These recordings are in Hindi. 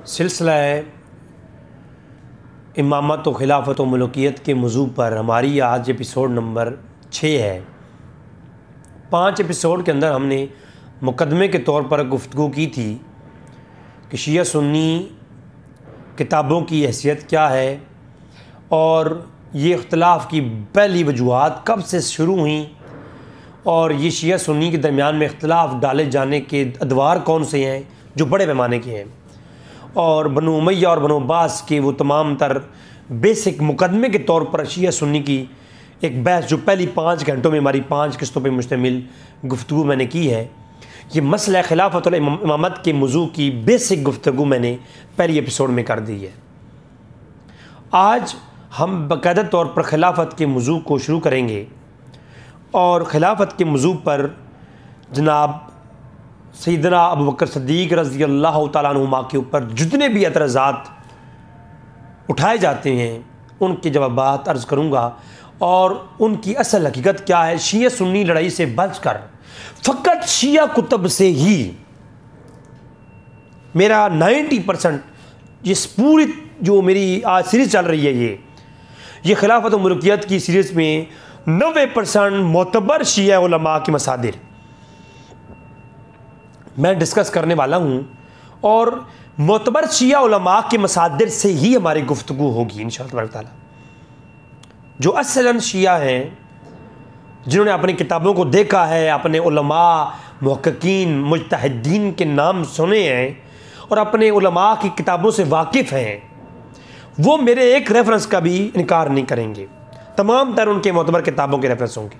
सिलसिला इमामत व खिलाफत व मलूकियत के मौजू पर हमारी आज एपिसोड नंबर 6 है। 5 एपिसोड के अंदर हमने मुकदमे के तौर पर गुफ्तगू की थी कि शिया सुन्नी किताबों की हैसियत क्या है और ये इख्तलाफ की पहली वजूहात कब से शुरू हुई और ये शिया सुन्नी के दरमियान में इख्तलाफ डाले जाने के अदवार कौन से हैं जो बड़े पैमाने के हैं, और बनु उमैया और बनु अब्बास के वो तमाम तर बेसिक मुकदमे के तौर पर शिया सुन्नी की एक बहस जो पहली 5 घंटों में हमारी 5 किस्तों पर मुश्तमिल गुफ्तगू मैंने की है। ये मसला खिलाफत और इमामत के मौजू की बेसिक गुफ्तगू मैंने पहली एपिसोड में कर दी है। आज हम बाकायदा तौर पर खिलाफत के मौजू को शुरू करेंगे और खिलाफत के मौजू पर जनाब सैयदना अबू बकर सिद्दीक़ रज़ी अल्लाह तआला अन्हुमा के ऊपर जितने भी एतराज़ात उठाए जाते हैं उनके जवाबात अर्ज़ करूँगा और उनकी असल हकीकत क्या है। शिया सुन्नी लड़ाई से बचकर फ़कत शिया कुतब से ही मेरा 90% इस पूरी जो मेरी आज सीरीज़ चल रही है ये खिलाफत व मलूकियत की सीरीज़ में 90% मोतबर शिया उलमा के मसादिर मैं डिस्कस करने वाला हूँ और मोतबर शिया उलमा के मसादिर से ही हमारी गुफ्तगू होगी इंशाअल्लाह ताला। जो असलन शिया हैं जिन्होंने अपनी किताबों को देखा है, अपने उलमा मुहक्किकीन मुज्तहिदीन के नाम सुने हैं और अपने उलमा की किताबों से वाकिफ़ हैं, वो मेरे एक रेफरेंस का भी इनकार नहीं करेंगे। तमाम तर उनके मोतबर किताबों के रेफरेंस होंगे।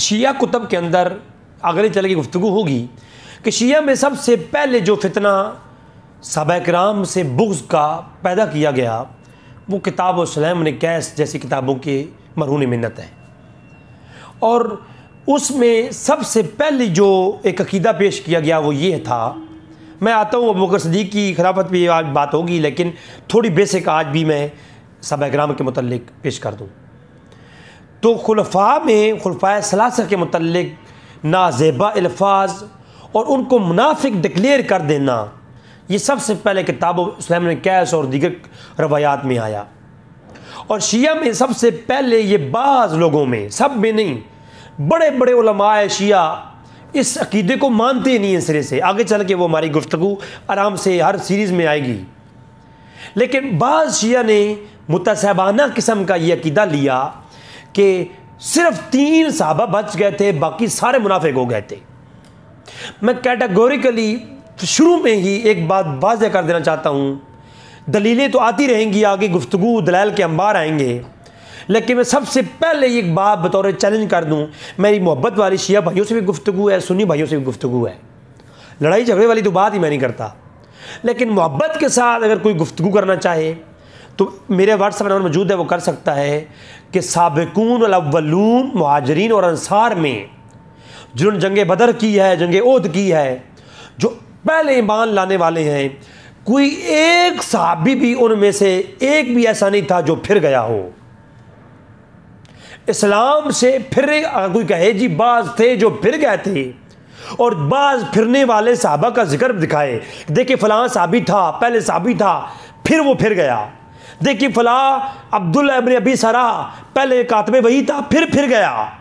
शिया कुतब के अंदर अगले चल की गुफ्तगू होगी कि शिया में सबसे पहले जो फितना सहाबा किराम से बुग़्ज़ का पैदा किया गया वो किताब व सलाम कैस जैसी किताबों के मरहून मिन्नत है, और उसमें सबसे पहले जो एक अकीदा पेश किया गया वो ये था। मैं आता हूँ अबू बकर सिद्दीक़ की खिलाफत पे आज बात होगी, लेकिन थोड़ी बेसिक आज भी मैं सहाबा किराम के मुतल्लिक़ पेश कर दूँ। तो खुलफा में खुलफाए सलासा के मुतल्लिक़ नाज़ेबा अल्फाज और उनको मुनाफिक डिक्लेयर कर देना ये सबसे पहले किताब इस्लाम कैस और दीगर रवायात में आया। और शिया में सबसे पहले ये बाज़ लोगों में, सब में नहीं, बड़े बड़े उलमाए शिया इस अकीदे को मानते नहीं हैं सिरे से। आगे चल के वो हमारी गुफ्तगू आराम से हर सीरीज़ में आएगी, लेकिन बाज़ शिया ने मुतसाबाना किस्म का ये अकीदा लिया कि सिर्फ 3 सहाबा बच गए थे, बाकी सारे मुनाफिक हो गए थे। मैं कैटेगोरिकली शुरू में ही एक बात वाज़ेह कर देना चाहता हूँ, दलीलें तो आती रहेंगी, आगे गुफ्तगू दलाइल के अंबार आएंगे, लेकिन मैं सबसे पहले एक बात बतौर चैलेंज कर दूँ। मेरी मोहब्बत वाली शिया भाइयों से भी गुफ्तगू है, सुन्नी भाइयों से भी गुफ्तगू है। लड़ाई झगड़े वाली तो बात ही मैं नहीं करता, लेकिन मोहब्बत के साथ अगर कोई गुफ्तगू करना चाहे तो मेरे व्हाट्सएप नंबर मौजूद है, वो कर सकता है कि साबिकून वल अव्वलून मुहाजिरीन और अंसार में जिन्होंने जंग बदर की है, जंग ओहद की है, जो पहले ईमान लाने वाले हैं, कोई एक सहाबी भी उनमें से एक भी ऐसा नहीं था जो फिर गया हो इस्लाम से। फिर कोई कहे जी बाज थे जो फिर गए थे, और बाज फिरने वाले सहाबा का जिक्र दिखाए, देखिए फलां सहाबी था, पहले सहाबी था फिर वो फिर गया, देखिए फला अब्दुल्ला इब्न अबी सरा पहले कातबे वही था फिर गया।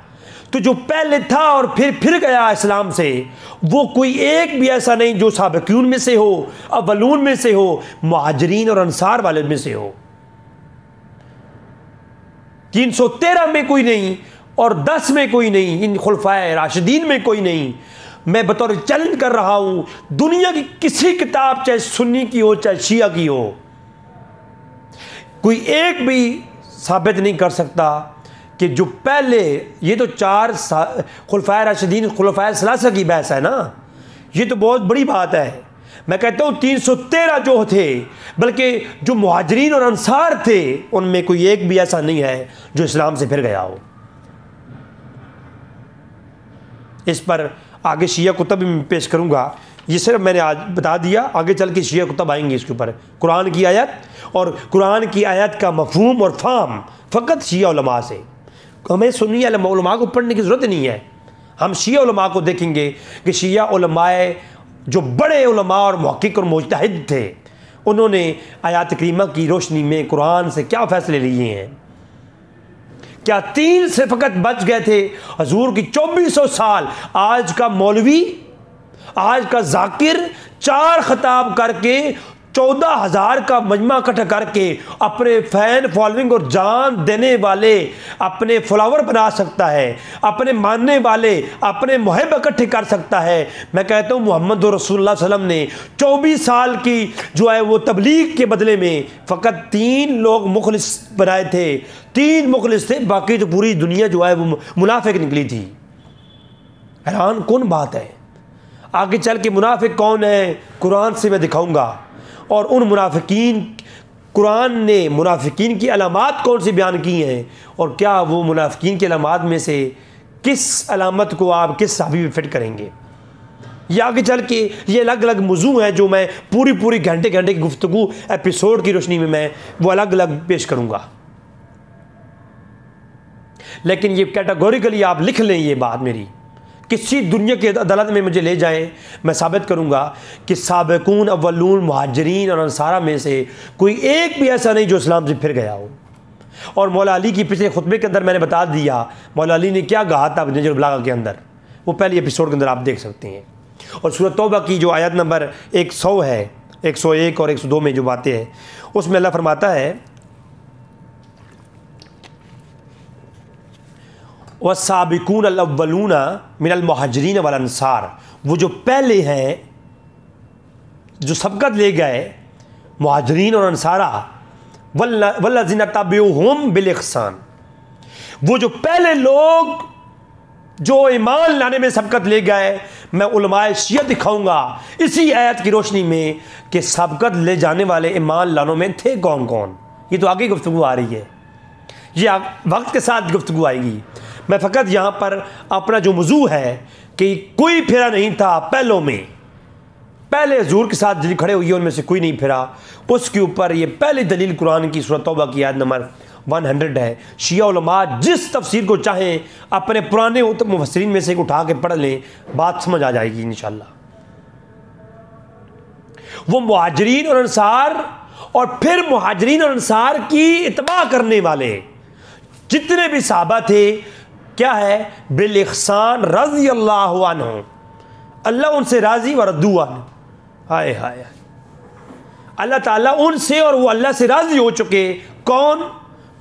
तो जो पहले था और फिर गया इस्लाम से, वो कोई एक भी ऐसा नहीं जो साबिकीन में से हो, अव्वलून में से हो, मुहाजिरीन और अंसार वाले में से हो। 313 में कोई नहीं और 10 में कोई नहीं, इन खुलफाए राशिदीन में कोई नहीं। मैं बतौर चैलेंज कर रहा हूं, दुनिया की किसी किताब चाहे सुन्नी की हो चाहे शिया की हो, कोई एक भी साबित नहीं कर सकता कि जो पहले, ये तो 4 खुलफाए राशिदीन खुलफाए सलासा की बहस है ना, ये तो बहुत बड़ी बात है। मैं कहता हूँ 313 जो थे, बल्कि जो मुहाजिरीन और अंसार थे उनमें कोई एक भी ऐसा नहीं है जो इस्लाम से फिर गया हो। इस पर आगे शिया कुतब भी मैं पेश करूँगा, ये सिर्फ मैंने आज बता दिया, आगे चल के शिया कुतब आएंगे इसके ऊपर। कुरान की आयत और कुरान की आयत का मफहूम और फाहम फ़कत शिया उलमा से, हमें सुन्नी उलमा को पढ़ने की ज़रूरत नहीं है। हम शिया उलमा को देखेंगे कि शिया उलमाए जो बड़े उलमा और मुहक्किक और मुजतहिद थे, उन्होंने आयत करीमा की रोशनी में कुरान से क्या फ़ैसले लिए हैं। क्या 3 से फ़कत बच गए थे हजूर की 2400 साल। आज का मौलवी, आज का जाकिर 4 खिताब करके 14,000 का मजमा इकट्ठा करके अपने फैन फॉलोइंग और जान देने वाले अपने फॉलोवर बना सकता है, अपने मानने वाले अपने मुहिब इकट्ठे कर सकता है। मैं कहता हूँ मोहम्मद रसूलुल्लाह सल्लल्लाहु अलैहि वसल्लम ने 24 साल की जो है वो तबलीग के बदले में फ़कत 3 लोग मुखलिस बनाए थे, 3 मुखलिस थे, बाकी तो पूरी दुनिया जो है वो मुनाफिक निकली थी। हैरान कौन बात है। आगे चल के मुनाफिक कौन है कुरान से मैं दिखाऊंगा, और उन मुनाफिकीन, कुरान ने मुनाफिकीन की अलामात कौन सी बयान की हैं, और क्या वो मुनाफिकीन की अलामात में से किस अलामत को आप किस साहबी में फिट करेंगे। ये आगे चल के ये अलग अलग मौजू हैं जो मैं पूरी घंटे की गुफ्तगू एपिसोड की रोशनी में मैं वो अलग अलग पेश करूँगा। लेकिन ये कैटेगोरिकली आप लिख लें, ये बात मेरी किसी दुनिया की अदालत में मुझे ले जाएं, मैं साबित करूंगा कि साबिकून अव्वलून मुहाजिरीन और अंसारा में से कोई एक भी ऐसा नहीं जो इस्लाम से फिर गया हो। और मौला अली की पिछले खुतबे के अंदर मैंने बता दिया मौला अली ने क्या कहा था नजर बलागा के अंदर, वो पहले एपिसोड के अंदर आप देख सकते हैं। और सूरत तौबा की जो आयत नंबर 100 है, 101 और 102 में जो बातें हैं उसमें अल्लाह फरमाता है वस्साबिकून अल-अव्वलूना मिनल मुहाजिरीन वल अंसार, वो जो पहले हैं जो सबकत ले गए मुहाजिरीन और अंसारा, वल्लज़ीना तबिऊहुम बिल इहसान, वो जो पहले लोग जो ईमान लाने में सबकत ले गए। मैं उलमाए शिया दिखाऊंगा इसी आयत की रोशनी में कि सबकत ले जाने वाले ईमान लानों में थे कौन कौन। ये तो आगे गुफ्तगू आ रही है, ये वक्त के साथ गुफ्तगू आएगी। मैं फ़कत यहाँ पर अपना जो मौजू है कि कोई फिरा नहीं था पहलों में, पहले हुजूर के साथ जो खड़े हुए उनमें से कोई नहीं फिरा, उसके ऊपर ये पहली दलील कुरान की सूरत तौबा की आयत नंबर 100 है। शिया उलमा जिस तफसीर को चाहें अपने पुराने मुफस्सिरीन में से उठा के पढ़ लें, बात समझ आ जाएगी इंशाअल्लाह। वो मुहाजिरीन और अंसार और फिर मुहाजिरीन और अंसार की इत्बा करने वाले जितने भी सहाबा थे, क्या है बिल इहसान रज़ी अल्लाहु अन्हु, अल्लाह उनसे राज़ी व रद्दू अन्हु। हाय हाय, अल्लाह ताला उनसे और वो अल्लाह से राज़ी हो चुके। कौन?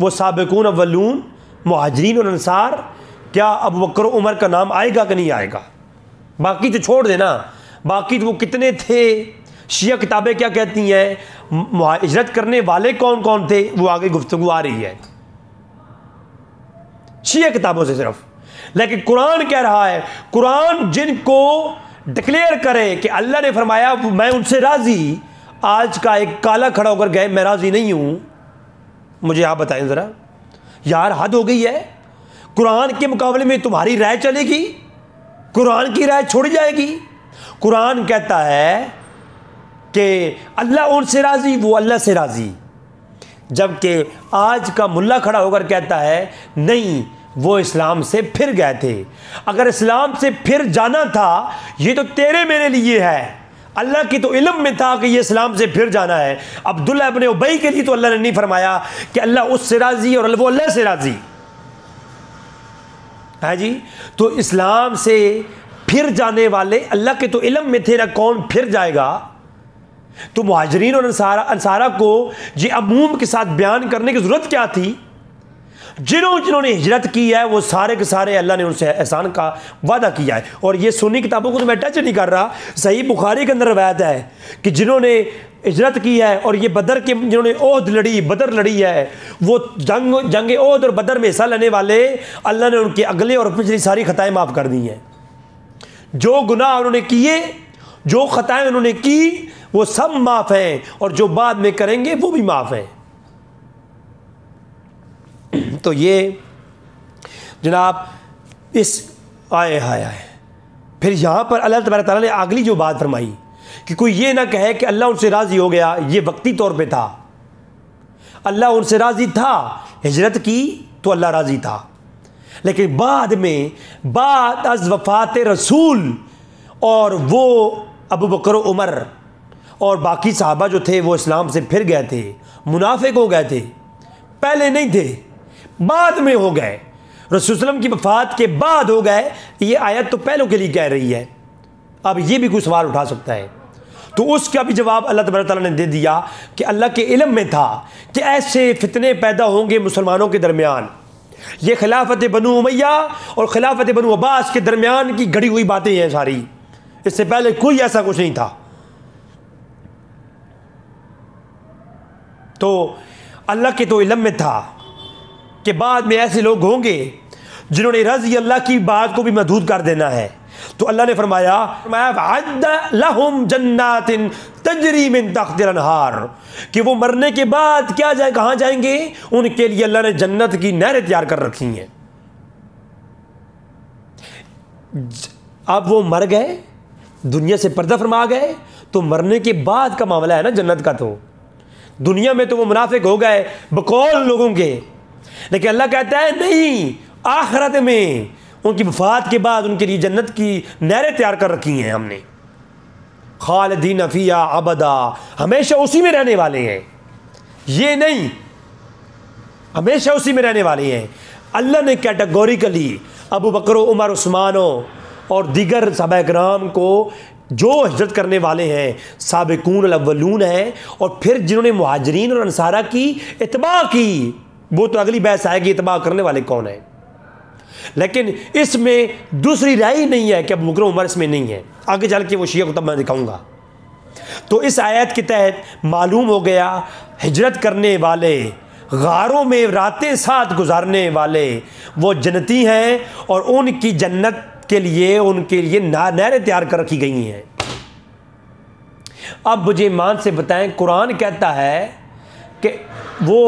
वो साबिकून अव्वलून मुहाजिरीन और अंसार। क्या अबू बकर उमर का नाम आएगा कि नहीं आएगा? बाकी तो छोड़ देना, बाकी तो वो कितने थे। शिया किताबें क्या कहती हैं, हिजरत करने वाले कौन कौन थे, वो आगे गुफ्तगू आ रही है शिया किताबों से सिर्फ। लेकिन कुरान कह रहा है, कुरान जिनको डिक्लेयर करे कि अल्लाह ने फरमाया मैं उनसे राज़ी, आज का एक काला खड़ा होकर गए मैं राज़ी नहीं हूँ, मुझे आप बताएं ज़रा, यार हद हो गई है। कुरान के मुकाबले में तुम्हारी राय चलेगी, कुरान की राय छोड़ी जाएगी। कुरान कहता है कि अल्लाह उनसे राज़ी, वो अल्लाह से राज़ी, जबकि आज का मुल्ला खड़ा होकर कहता है नहीं वो इस्लाम से फिर गए थे। अगर इस्लाम से फिर जाना था ये तो तेरे मेरे लिए है, अल्लाह की तो इल्म में था कि ये इस्लाम से फिर जाना है। अब्दुल्लाह इब्न उबई के लिए तो अल्लाह ने नहीं फरमाया कि अल्लाह उससे राज़ी और वो अल्लाह से राज़ी है जी। तो इस्लाम से फिर जाने वाले अल्लाह के तो इल्म में थे ना कौन फिर जाएगा। तो मुहाजिरीन और अंसारा को ये अमूम के साथ बयान करने की ज़रूरत क्या थी? जिन्होंने हिजरत की है वो सारे के सारे अल्लाह ने उनसे एहसान का वादा किया है। और ये सुन्नी किताबों को तो मैं टच नहीं कर रहा, सही बुखारी के अंदर रवायत है कि जिन्होंने हिजरत की है और ये बदर के जिन्होंने ओहद लड़ी, बदर लड़ी है, वो जंग ओहद और बदर में हिस्सा लेने वाले अल्लाह ने उनके अगले और पिछली सारी खताएँ माफ़ कर दी हैं। जो गुनाह उन्होंने किए, जो खताएँ उन्होंने की, वो सब माफ़ हैं, और जो बाद में करेंगे वो भी माफ़ हैं। तो ये जनाब इस आए हाय आए फिर यहाँ पर अल्लाह तबारक ताला ने अगली जो बात फरमाई कि कोई ये ना कहे कि अल्लाह उनसे राज़ी हो गया, ये वक्ती तौर पे था। अल्लाह उनसे राज़ी था, हिजरत की तो अल्लाह राज़ी था, लेकिन बाद में बाद अज़ वफ़ात रसूल और वो अबू बकर उमर और बाकी सहाबा जो थे वो इस्लाम से फिर गए थे, मुनाफिक हो गए थे, पहले नहीं थे, बाद में हो गए, रसूल सल्लल्लाहु अलैहि वसल्लम की वफ़ात के बाद हो गए। ये आयत तो पहलों के लिए कह रही है। अब ये भी कोई सवाल उठा सकता है, तो उसका भी जवाब अल्लाह तबारक तआला ने दे दिया कि अल्लाह के इल्म में था कि ऐसे फितने पैदा होंगे मुसलमानों के दरमियान। ये खिलाफत बनु उमैया और खिलाफत बनु अब्बास के दरमियान की घड़ी हुई बातें हैं सारी, इससे पहले कोई ऐसा कुछ नहीं था। तो अल्लाह के तो इल्म में था कि बाद में ऐसे लोग होंगे जिन्होंने रज़ी अल्लाह की बात को भी महदूद कर देना है। तो अल्लाह ने फरमाया लहुम जन्नातिन तजरी मिन तहतिल अनहार, कि वो मरने के बाद क्या जाए, कहाँ जाएंगे, उनके लिए अल्लाह ने जन्नत की नहरें तैयार कर रखी हैं। अब वो मर गए, दुनिया से पर्दा फरमा गए, तो मरने के बाद का मामला है ना जन्नत का। तो दुनिया में तो वो मुनाफिक हो गए बकौल लोगों के, लेकिन अल्लाह कहता है नहीं, आखिरत में उनकी वफ़ात के बाद उनके लिए जन्नत की नहरें तैयार कर रखी हैं हमने। खालिदीन फ़ीहा अबदा, हमेशा उसी में रहने वाले हैं, ये नहीं हमेशा उसी में रहने वाले हैं। अल्लाह ने कैटेगोरिकली अबू बकर, उमर, उस्मानो और दीगर सहाबा किराम को जो हिजरत करने वाले हैं साबिकून अव्वलून हैं, और फिर जिन्होंने मुहाजिरीन और अंसारा की इत्बा की, वो तो अगली बहस आएगी इत्बा करने वाले कौन है। लेकिन इसमें दूसरी राय ही नहीं है कि अबू बकर उमर इसमें नहीं है, आगे चल के वो शिया को तब मैं दिखाऊंगा। तो इस आयत के तहत मालूम हो गया हिजरत करने वाले, गारों में रातें साथ गुजारने वाले वो जन्नती हैं, और उनकी जन्नत के लिए उनके लिए नहरें तैयार कर रखी गई हैं। अब मुझे ईमान से बताएं, कुरान कहता है कि वो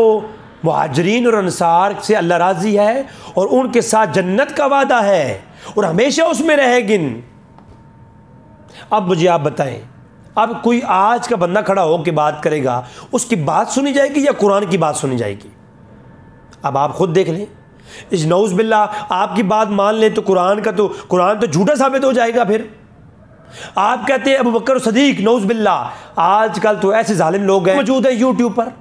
मुहाजिरीन और अंसार से अल्लाह राज़ी है और उनके साथ जन्नत का वादा है और हमेशा उसमें रहेगी। अब मुझे आप बताएं, अब कोई आज का बंदा खड़ा हो के बात करेगा, उसकी बात सुनी जाएगी या कुरान की बात सुनी जाएगी? अब आप खुद देख लें। इस नऊज़ बिल्लाह आपकी बात मान लें तो कुरान तो झूठा साबित हो जाएगा। फिर आप कहते हैं अबू बकर सदीक, नऊज़ बिल्लाह आजकल तो ऐसे जालिम लोग हैं मौजूद है यूट्यूब पर।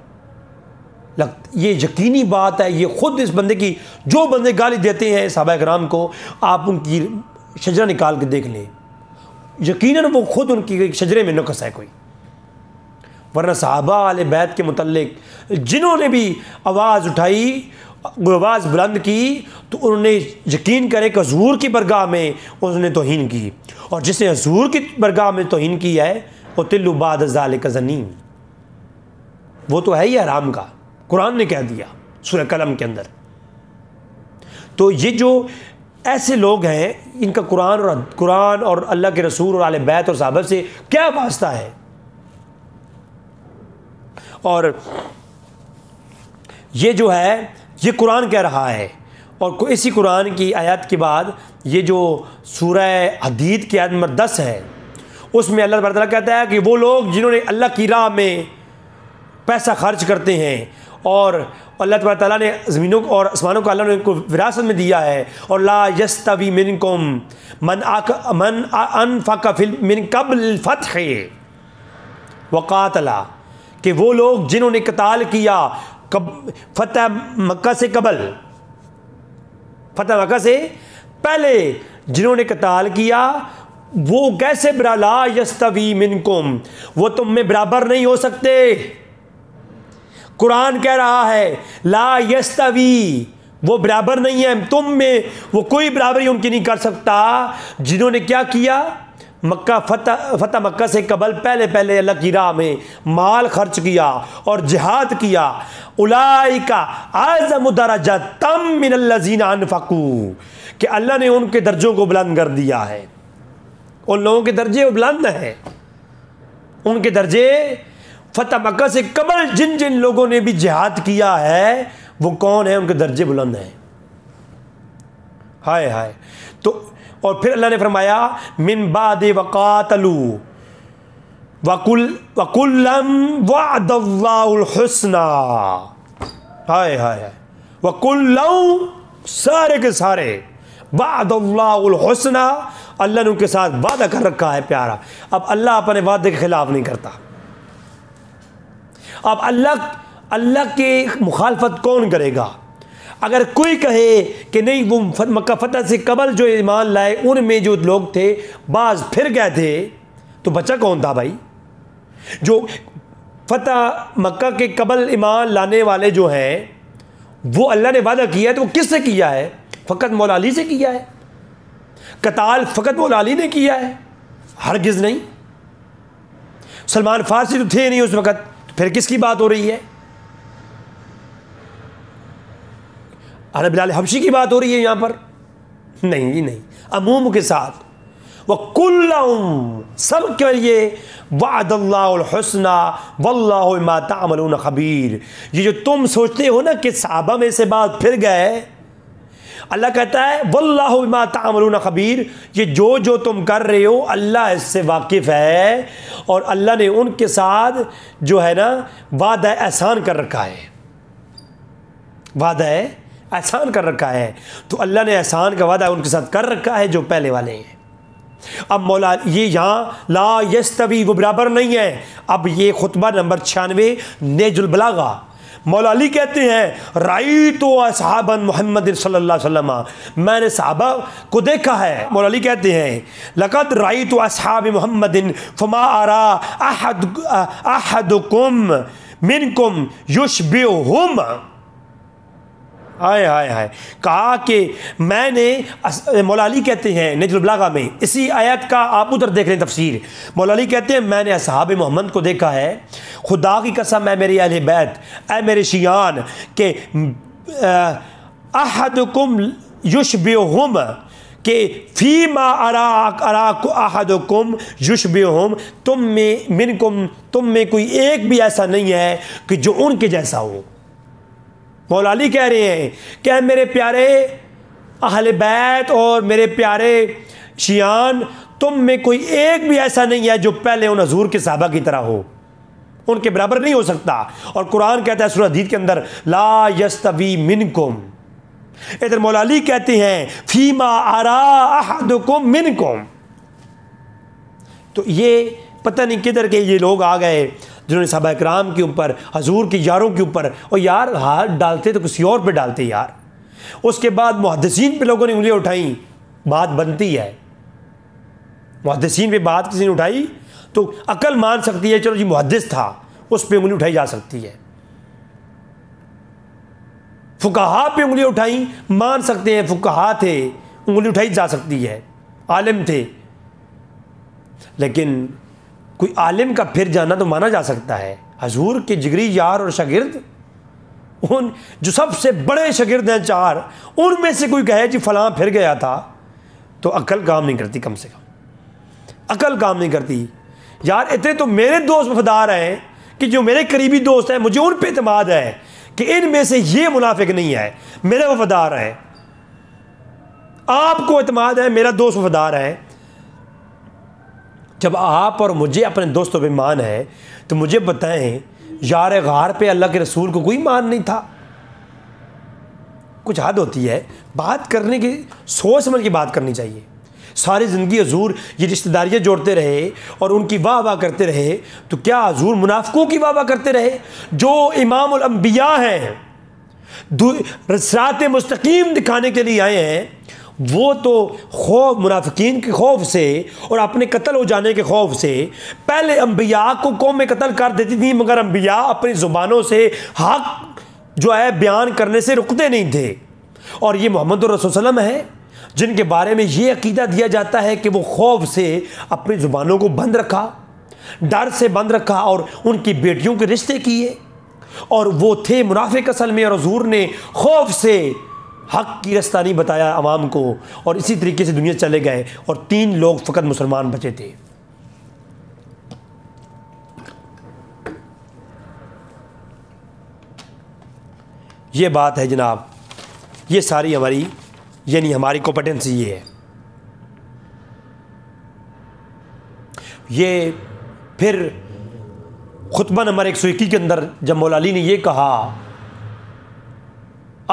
ये यकीनी बात है, ये खुद इस बंदे की, जो बंदे गाली देते हैं सहाबा किराम को, आप उनकी शजरा निकाल के देख लें, यकीनन वो खुद उनकी शजरे में नुक्स है कोई। वरना सहाबा आले बैत के मुतल्लिक जिन्होंने भी आवाज़ उठाई, आवाज़ बुलंद की, तो उन्होंने यकीन करे कि हजूर की बरगाह में उसने तौहीन की, और जिसने हजूर की बरगाह में तौहीन की है वो तिल्लु बाद ज़ालिका ज़नीम, वो तो है ही हराम का। कुरान ने कह दिया सूरह कलम के अंदर। तो ये जो ऐसे लोग हैं, इनका कुरान और अल्लाह के रसूल और आले बैत और सहाबा से क्या वास्ता है? और ये जो है ये कुरान कह रहा है, और इसी कुरान की आयत के बाद ये जो सूरह हदीद की आयत नंबर 10 है, उसमें अल्लाह ताला कहता है कि वो लोग जिन्होंने अल्लाह की राह में पैसा खर्च करते हैं, और अल्लाह ताला ने ज़मीनों और आसमानों को अल्लाह ने उनको विरासत में दिया है, और ला यस्तवी मिनकुम मन अनफक़ मिन क़ब्ल फ़त्ह वक़ातला, कि वो लोग जिन्होंने क़ताल किया फ़तह मक्का से कबल, फ़तह मक्का से पहले जिन्होंने क़ताल किया, वो कैसे ला यस्तवी मिनकुम, वो तुम में बराबर नहीं हो सकते। कुरान कह रहा है ला यस्तवी, वो बराबर नहीं है तुम में, वो कोई बराबरी उनकी नहीं कर सकता जिन्होंने क्या किया, मक्का फ़तह मक्का से कबल पहले अल्लाह की राह में माल खर्च किया और जिहाद किया। उलाइका आज़म दरजतम मिनल्लज़ीना अनफ़क़ू, कि अल्लाह ने उनके दर्जों को बुलंद कर दिया है। उन लोगों के दर्जे बुलंद हैं, उनके दर्जे फ़तह मक्का से कबल जिन जिन लोगों ने भी जिहाद किया है वो कौन है, उनके दर्जे बुलंद हैं। हाय हाय। तो और फिर अल्लाह ने फरमाया मिन बादे वक़ातलू वकुल्लम वअदल्लाहुल हुस्ना, हाय हाय हाय, वकुल्लम सारे के सारे वअदल्लाहुल हुस्ना, अल्लाह ने उनके साथ वादा कर रखा है प्यारा। अब अल्लाह अपने वादे के खिलाफ नहीं करता। अब अल्लाह के मुखालफत कौन करेगा? अगर कोई कहे कि नहीं वो मक्का फतह से कबल जो ईमान लाए उनमें जो लोग थे बाज फिर गए थे, तो बचा कौन था भाई? जो फतह मक्का के कबल ईमान लाने वाले जो हैं वो अल्लाह ने वादा किया है, तो वो किससे किया है? फ़कत मौला अली से किया है। कताल फ़कत मौला अली ने किया है? हरगिज़ नहीं। सलमान फारसी तो थे नहीं उस वक़्त, तो फिर किसकी बात हो रही है? अरे बिलाल हबशी की बात हो रही है यहाँ पर? नहीं जी नहीं, अमूम के साथ वह कुल्लुम सब के लिए वअदल्लाहुल हुस्ना वल्लाहु बिमा तअमलून खबीर। ये जो तुम सोचते हो ना कि सहाबा में से बात फिर गए, अल्लाह कहता है वल्लाहु बिमा तअमलून खबीर, ये जो जो तुम कर रहे हो अल्लाह इससे वाकिफ़ है, और अल्लाह ने उनके साथ जो है ना वादा एहसान कर रखा है, वादा एहसान कर रखा है। तो अल्लाह ने एहसान का वादा उनके साथ कर रखा है जो पहले वाले हैं। अब मौला ये यहाँ ला यस्तवी वो बराबर नहीं है। अब ये खुतबा नंबर 96 नेजुल बलागा, मौला अली कहते हैं राईतु असहाबन मोहम्मद सल्लल्लाहु अलैहि वसल्लम, मैंने सहाबा को देखा है। मौला अली कहते हैं लक़द राईतु असहाब मोहम्मदिन फमा अरा अहदुकुम मिनकुम युशबिहुम। हाय हाय हाय, कहा कि मैंने, मौला अली कहते हैं नेजुल बलागा में, इसी आयत का आप उधर देख रहे हैं तफसीर, मौला अली कहते हैं मैंने असहाब मोहम्मद को देखा है, खुदा की कसम है मेरी अहले बैत, ऐ मेरे शियान, के अहदुकुम युशबिहुम, के फीमा अरा अहदुकुम युशबिहुम, तुम में मिनकुम, तुम में कोई एक भी ऐसा नहीं है कि जो उनके जैसा हो। मौला अली कह रहे हैं कि मेरे प्यारे अहले बैत और मेरे प्यारे शियान, तुम में कोई एक भी ऐसा नहीं है जो पहले उन हजूर के सहाबा की तरह हो, उनके बराबर नहीं हो सकता। और कुरान कहता है सूरह हदीद के अंदर ला यस्तवी मिनकुम, इधर मौला अली कहते हैं फीमा अरा अहदुकुम मिनकुम। तो ये पता नहीं किधर के ये लोग आ गए जिन्होंने सहाबा इकराम के ऊपर, हजूर के यारों के ऊपर, और यार हाथ डालते तो किसी और पे डालते यार। उसके बाद मुहद्दिसीन पे लोगों ने उंगलियां उठाई, बात बनती है। मुहद्दिसीन पे बात किसी ने उठाई तो अकल मान सकती है, चलो जी मुहद्दिस था, उस पे उंगली उठाई जा सकती है। फुकाहा पे उंगली उठाई, मान सकते हैं फुकाहा थे, उंगली उठाई जा सकती है, आलिम थे। लेकिन कोई आलिम का फिर जाना तो माना जा सकता है। हजूर के जिगरी यार और शागिर्द, उन जो सबसे बड़े शागिर्द हैं 4, उनमें से कोई कहे जी फलां फिर गया था, तो अकल काम नहीं करती, कम से कम अकल काम नहीं करती। यार इतने तो मेरे दोस्त वफादार हैं कि जो मेरे करीबी दोस्त हैं, मुझे उन पर एतमाद है कि इनमें से ये मुनाफिक नहीं है, मेरे वफादार हैं। आपको एतमाद है, मेरा दोस्त वफादार है। जब आप और मुझे अपने दोस्तों पे मान है तो मुझे बताएं यार गार पे अल्लाह के रसूल को कोई मान नहीं था? कुछ हद होती है बात करने की, सोच समझ की बात करनी चाहिए। सारी ज़िंदगी हजूर ये रिश्तेदारियाँ जोड़ते रहे और उनकी वाह वाह करते रहे, तो क्या हजूर मुनाफिकों की वाह वाह करते रहे? जो इमामुल अंबिया हैं, सिरात मुस्तकीम दिखाने के लिए आए हैं, वो तो खौफ, मुनाफिकीन के खौफ से और अपने कत्ल हो जाने के खौफ से पहले अंबिया को कौमें कत्ल कर देती थी, मगर अंबिया अपनी ज़ुबानों से हक जो है बयान करने से रुकते नहीं थे। और ये मोहम्मद रसूल सल्लल्लाहु अलैहि वसल्लम है जिनके बारे में ये अकीदा दिया जाता है कि वो खौफ से अपनी ज़ुबानों को बंद रखा, डर से बंद रखा और उनकी बेटियों के रिश्ते किए, और वो थे मुनाफिक असल में। और हजूर ने खौफ से हक की रास्ता नहीं बताया अवाम को, और इसी तरीके से दुनिया चले गए और 3 लोग फ़कत मुसलमान बचे थे। ये बात है जनाब, ये सारी हमारी यानी हमारी कॉम्पिटेंसी ये है। ये फिर खुतबा नंबर 121 के अंदर जब मौला अली ने ये कहा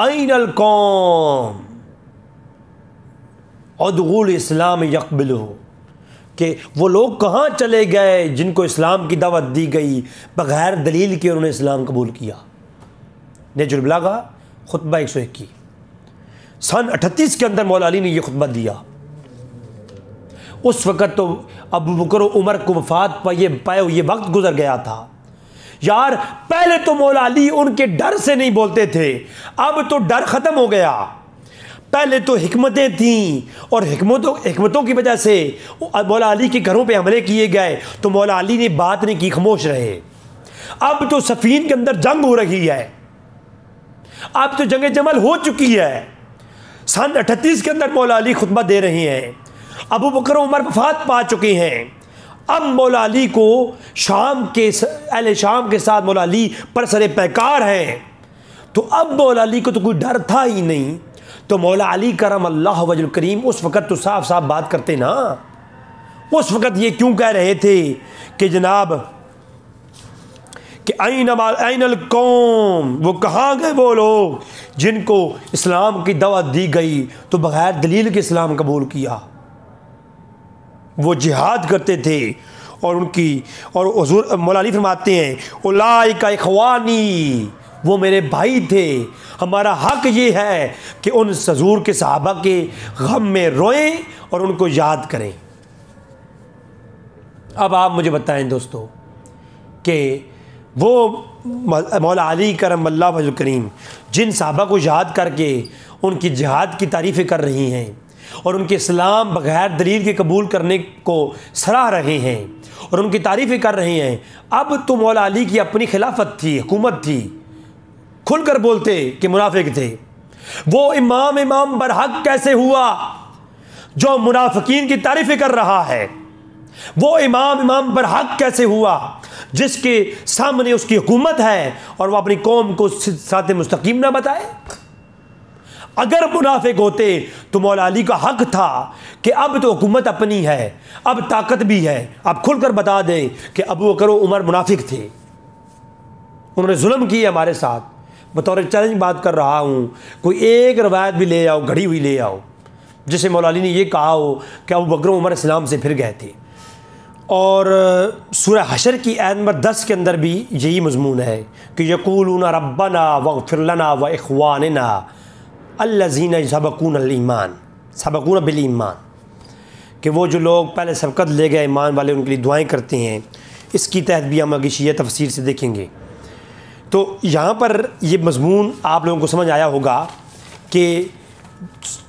ऐनल कौम, उदगुल इस्लाम यकबिलु, कि वो लोग कहाँ चले गए जिनको इस्लाम की दावत दी गई, बग़ैर दलील के उन्होंने इस्लाम कबूल किया। नहजुल बलागा खुतबा 101 सन 38 के अंदर मौला अली ने यह खुतबा दिया। उस वक़्त तो अबू बकर उमर को वफ़ात पाए ये वक्त गुजर गया था। यार पहले तो मौला अली उनके डर से नहीं बोलते थे, अब तो डर ख़त्म हो गया। पहले तो हिकमतें थीं और हिकमतों की वजह से मौला अली के घरों पे हमले किए गए तो मौला अली ने बात नहीं की, खामोश रहे। अब तो सफ़ीन के अंदर जंग हो रही है, अब तो जंग जमल हो चुकी है। सन 38 के अंदर मौला अली खुतबा दे रहे हैं, अबू बकर उमर वफ़ात पा चुके हैं। अब मौला अली को अहले शाम के साथ मौला अली पर सरे पैकार हैं, तो अब मौला अली को तो कोई डर था ही नहीं। तो मौला अली करम अल्लाह वजहुल करीम उस वक़्त तो साफ साफ बात करते ना। उस वक़्त ये क्यों कह रहे थे कि जनाब कि ऐनल कौम, वो कहाँ गए वो लोग जिनको इस्लाम की दावत दी गई तो बग़ैर दलील के इस्लाम कबूल किया। वो जिहाद करते थे और हुज़ूर मौला अली फरमाते हैं उलाइका इख़वानी, वो मेरे भाई थे। हमारा हक़ ये है कि उन हुज़ूर के सहाबा के गम में रोएं और उनको याद करें। अब आप मुझे बताएं दोस्तों कि वो मौला अली करम अल्लाह वजहुल करीम जिन सहाबा को याद करके उनकी जिहाद की तारीफ़ें कर रही हैं और उनके इस्लाम बग़ैर दलील के कबूल करने को सराह रहे हैं और उनकी तारीफ़ें कर रहे हैं, अब तो मौला अली की अपनी खिलाफत थी, हुकूमत थी, खुलकर बोलते कि मुनाफिक थे। वो इमाम बरहक कैसे हुआ जो मुनाफिकीन की तारीफ़ें कर रहा है? वो इमाम बरहक कैसे हुआ जिसके सामने उसकी हुकूमत है और वह अपनी कौम को साथ मुस्तकीम ना बताए? अगर मुनाफिक होते तो मौला अली का हक था कि अब तो हुकूमत अपनी है, अब ताकत भी है, अब खुलकर बता दें कि अबू बकर उमर मुनाफिक थे, उन्होंने जुल्म किए हमारे साथ। बतौर चैलेंज बात कर रहा हूँ, कोई एक रवायत भी ले आओ, घड़ी हुई ले आओ, जिसे मौला अली ने यह कहा हो कि अबू बकर उमर इस्लाम से फिर गए थे। और सूरह हशर की आयत नंबर 10 के अंदर भी यही मज़मून है कि यक़ूलूना रब्बना वग़फ़िर लना व इख़वानिना अल्लज़ीना सबक़ूना बिल ईमान, कि वो जो लोग पहले सबक़त ले गए ईमान वाले उनके लिए दुआएं करते हैं। इसकी तहत भी हम आगे शिया तफसीर से देखेंगे। तो यहाँ पर ये मज़मून आप लोगों को समझ आया होगा कि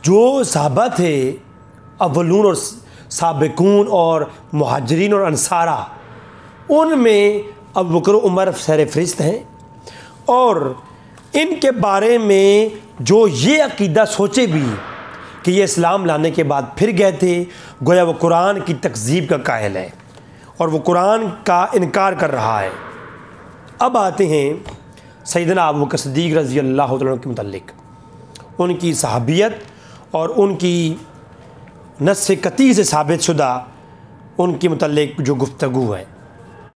जो सहाबा थे अव्वलून और साबिकून और मुहाजिरीन और अंसारा, उनमें अबू बकर उमर सर फ़हरिस्त हैं और इनके बारे में जो ये अक़ीदा सोचे भी कि ये इस्लाम लाने के बाद फिर गए थे, गोया वो कुरान की तकज़ीब का कायल है और वो कुरान का इनकार कर रहा है। अब आते हैं सैयदना अबू बकर सिद्दीक़ रज़ी अल्लाह तआला के मुतल्लिक़, उनकी सहाबियत और उनकी नस्स कती से साबित शुदा उनके मुतल्लिक़ जो गुफ्तगू है।